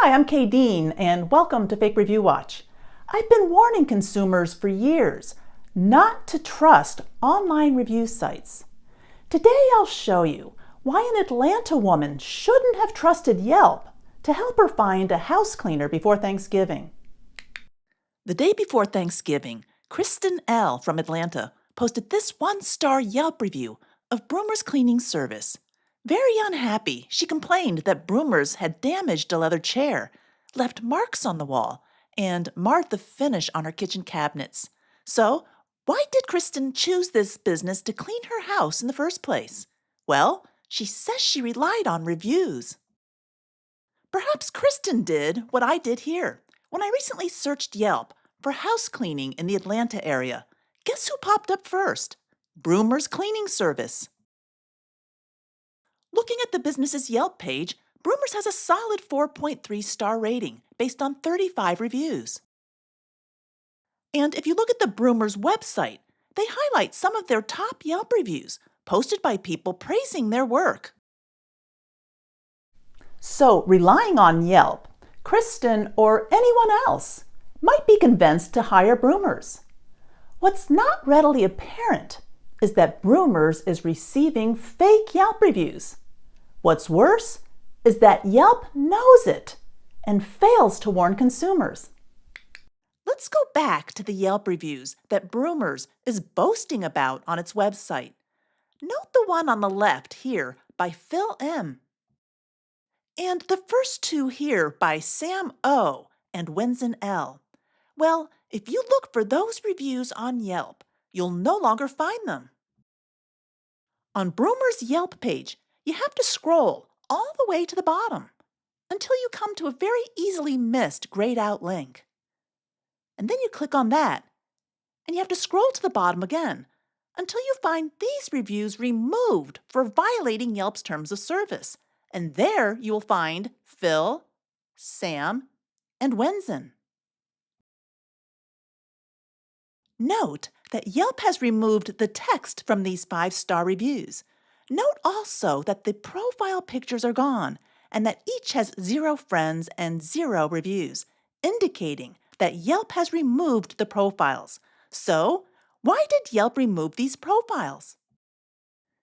Hi, I'm Kay Dean, and welcome to Fake Review Watch. I've been warning consumers for years not to trust online review sites. Today I'll show you why an Atlanta woman shouldn't have trusted Yelp to help her find a house cleaner before Thanksgiving. The day before Thanksgiving, Kristen L. from Atlanta posted this one-star Yelp review of Broomers Cleaning Service. Very unhappy, she complained that Broomers had damaged a leather chair, left marks on the wall, and marred the finish on her kitchen cabinets. So, why did Kristen choose this business to clean her house in the first place? Well, she says she relied on reviews. Perhaps Kristen did what I did here. When I recently searched Yelp for house cleaning in the Atlanta area, guess who popped up first? Broomers Cleaning Service. Looking at the business's Yelp page, Broomers has a solid 4.3-star rating based on 35 reviews. And if you look at the Broomers website, they highlight some of their top Yelp reviews posted by people praising their work. So, relying on Yelp, Kristen or anyone else might be convinced to hire Broomers. What's not readily apparent is that Broomers is receiving fake Yelp reviews. What's worse is that Yelp knows it and fails to warn consumers. Let's go back to the Yelp reviews that Broomers is boasting about on its website. Note the one on the left here by Phil M. And the first two here by Sam O. and Wenzen L. Well, if you look for those reviews on Yelp, you'll no longer find them. On Broomers' Yelp page, you have to scroll all the way to the bottom until you come to a very easily missed grayed out link. And then you click on that, and you have to scroll to the bottom again until you find these reviews removed for violating Yelp's terms of service. And there you will find Phil, Sam, and Wenzen. Note that Yelp has removed the text from these 5-star reviews. Note also that the profile pictures are gone and that each has 0 friends and 0 reviews, indicating that Yelp has removed the profiles. So, why did Yelp remove these profiles?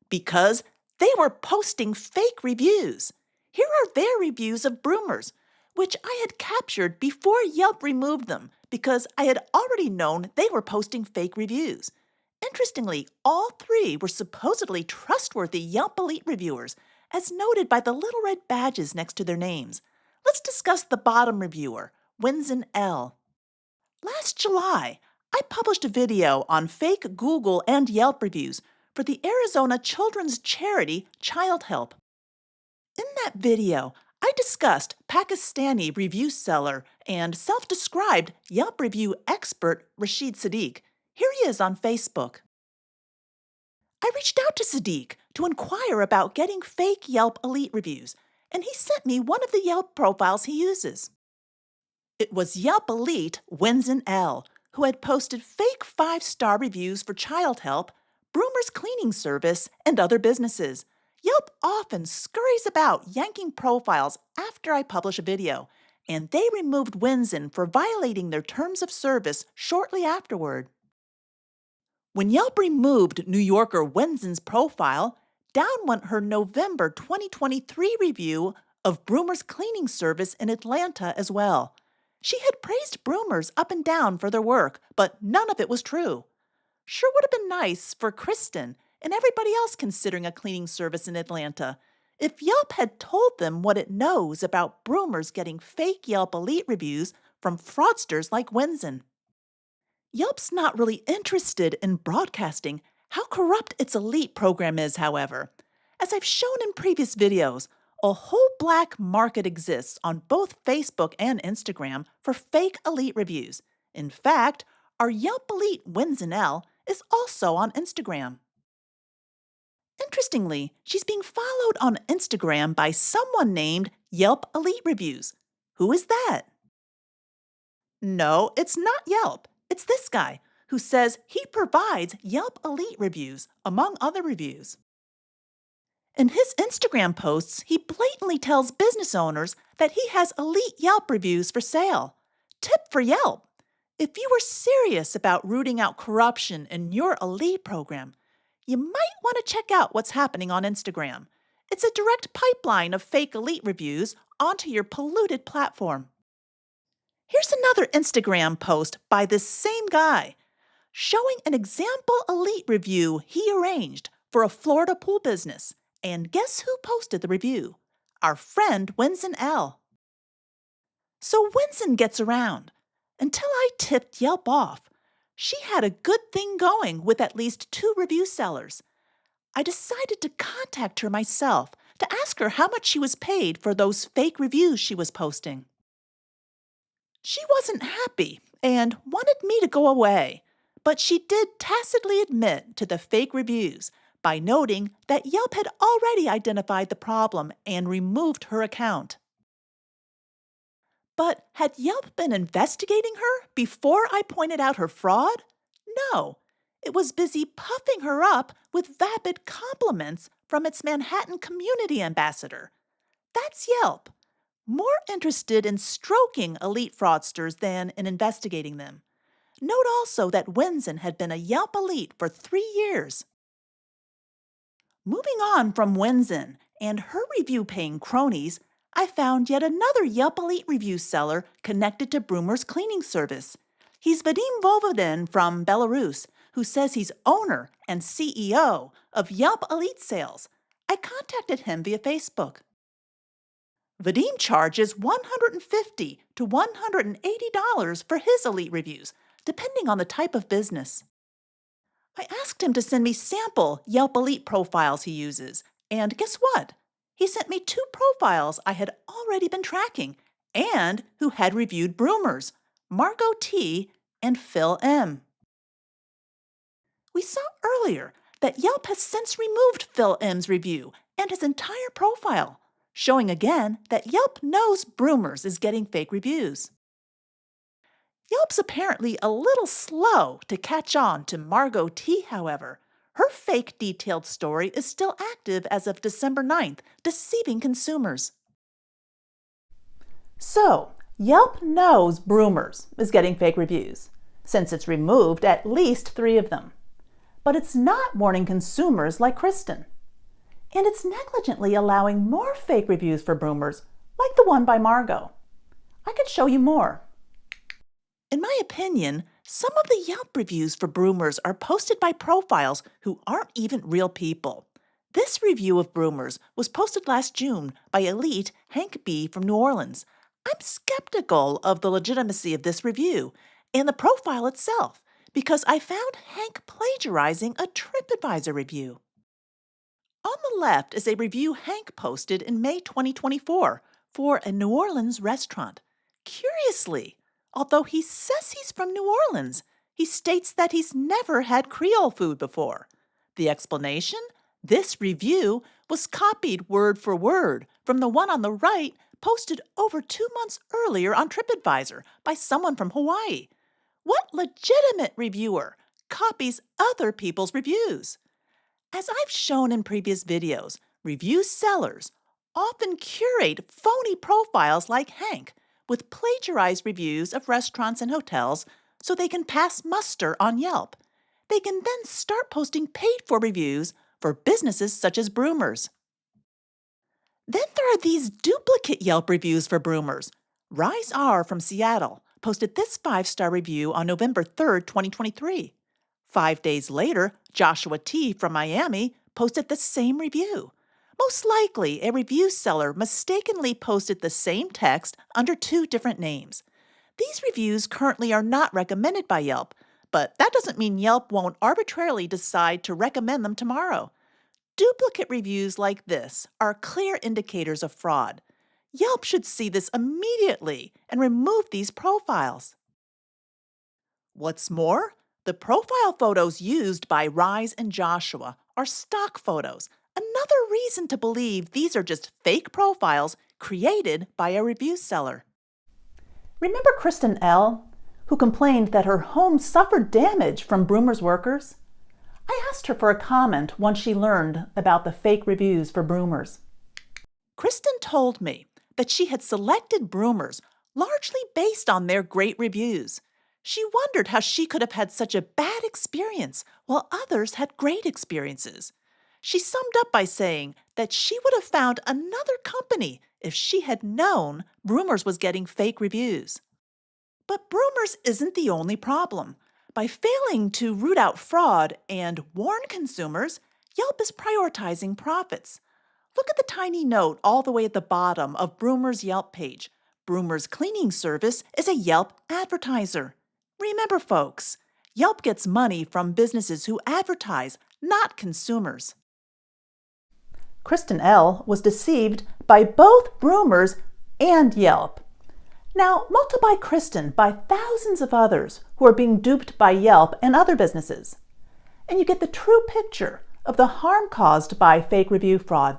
Because they were posting fake reviews. Here are their reviews of Broomers, which I had captured before Yelp removed them because I had already known they were posting fake reviews. Interestingly, all 3 were supposedly trustworthy Yelp Elite reviewers, as noted by the little red badges next to their names. Let's discuss the bottom reviewer, Wenzen L. Last July, I published a video on fake Google and Yelp reviews for the Arizona children's charity Child Help. In that video, I discussed Pakistani review seller and self-described Yelp review expert Rashid Sadiq. Here he is on Facebook. I reached out to Sadiq to inquire about getting fake Yelp Elite reviews, and he sent me one of the Yelp profiles he uses. It was Yelp Elite Wenzen L., who had posted fake 5-star reviews for Child Help, Broomers Cleaning Service, and other businesses. Yelp often scurries about yanking profiles after I publish a video, and they removed Wenzen for violating their terms of service shortly afterward. When Yelp removed New Yorker Wenzen's profile, down went her November 2023 review of Broomers Cleaning Service in Atlanta as well. She had praised Broomers up and down for their work, but none of it was true. Sure would have been nice for Kristen and everybody else considering a cleaning service in Atlanta if Yelp had told them what it knows about Broomers getting fake Yelp Elite reviews from fraudsters like Wenzen. Yelp's not really interested in broadcasting how corrupt its Elite program is, however. As I've shown in previous videos, a whole black market exists on both Facebook and Instagram for fake Elite reviews. In fact, our Yelp Elite Wenzen L is also on Instagram. Interestingly, she's being followed on Instagram by someone named Yelp Elite Reviews. Who is that? No, it's not Yelp. It's this guy who says he provides Yelp Elite reviews, among other reviews. In his Instagram posts, he blatantly tells business owners that he has elite Yelp reviews for sale. Tip for Yelp: if you were serious about rooting out corruption in your elite program, you might want to check out what's happening on Instagram. It's a direct pipeline of fake elite reviews onto your polluted platform. Here's another Instagram post by this same guy, showing an example elite review he arranged for a Florida pool business. And guess who posted the review? Our friend Winson L. So Winson gets around. Until I tipped Yelp off, she had a good thing going with at least 2 review sellers. I decided to contact her myself to ask her how much she was paid for those fake reviews she was posting. She wasn't happy and wanted me to go away, but she did tacitly admit to the fake reviews by noting that Yelp had already identified the problem and removed her account. But had Yelp been investigating her before I pointed out her fraud? No. It was busy puffing her up with vapid compliments from its Manhattan community ambassador. That's Yelp. More interested in stroking elite fraudsters than in investigating them. Note also that Winson had been a Yelp elite for 3 years. Moving on from Winson and her review-paying cronies, I found yet another Yelp Elite review seller connected to Broomers Cleaning Service. He's Vadim Vovodin from Belarus, who says he's owner and CEO of Yelp Elite Sales. I contacted him via Facebook. Vadim charges $150 to $180 for his elite reviews, depending on the type of business. I asked him to send me sample Yelp Elite profiles he uses, and guess what? He sent me 2 profiles I had already been tracking and who had reviewed Broomers, Margot T. and Phil M. We saw earlier that Yelp has since removed Phil M.'s review and his entire profile, showing again that Yelp knows Broomers is getting fake reviews. Yelp's apparently a little slow to catch on to Margot T., however. Her fake detailed story is still active as of December 9th, deceiving consumers. So, Yelp knows Broomers is getting fake reviews, since it's removed at least 3 of them. But it's not warning consumers like Kristen. And it's negligently allowing more fake reviews for Broomers, like the one by Margot. I could show you more. In my opinion, some of the Yelp reviews for Broomers are posted by profiles who aren't even real people. This review of Broomers was posted last June by Elite Hank B. from New Orleans. I'm skeptical of the legitimacy of this review and the profile itself because I found Hank plagiarizing a TripAdvisor review. On the left is a review Hank posted in May 2024 for a New Orleans restaurant. Curiously, although he says he's from New Orleans, he states that he's never had Creole food before. The explanation? This review was copied word for word from the one on the right posted over 2 months earlier on TripAdvisor by someone from Hawaii. What legitimate reviewer copies other people's reviews? As I've shown in previous videos, review sellers often curate phony profiles like Hank with plagiarized reviews of restaurants and hotels so they can pass muster on Yelp. They can then start posting paid-for reviews for businesses such as Broomers. Then there are these duplicate Yelp reviews for Broomers. Rise R from Seattle posted this 5-star review on November 3rd, 2023. 5 days later, Joshua T. from Miami posted the same review. Most likely, a review seller mistakenly posted the same text under 2 different names. These reviews currently are not recommended by Yelp, but that doesn't mean Yelp won't arbitrarily decide to recommend them tomorrow. Duplicate reviews like this are clear indicators of fraud. Yelp should see this immediately and remove these profiles. What's more, the profile photos used by Rise and Joshua are stock photos, another reason to believe these are just fake profiles created by a review seller. Remember Kristen L., who complained that her home suffered damage from Broomers workers? I asked her for a comment once she learned about the fake reviews for Broomers. Kristen told me that she had selected Broomers largely based on their great reviews. She wondered how she could have had such a bad experience while others had great experiences. She summed up by saying that she would have found another company if she had known Broomers was getting fake reviews. But Broomers isn't the only problem. By failing to root out fraud and warn consumers, Yelp is prioritizing profits. Look at the tiny note all the way at the bottom of Broomers' Yelp page. Broomers Cleaning Service is a Yelp advertiser. Remember, folks, Yelp gets money from businesses who advertise, not consumers. Kristen L. was deceived by both Broomers and Yelp. Now, multiply Kristen by thousands of others who are being duped by Yelp and other businesses, and you get the true picture of the harm caused by fake review fraud.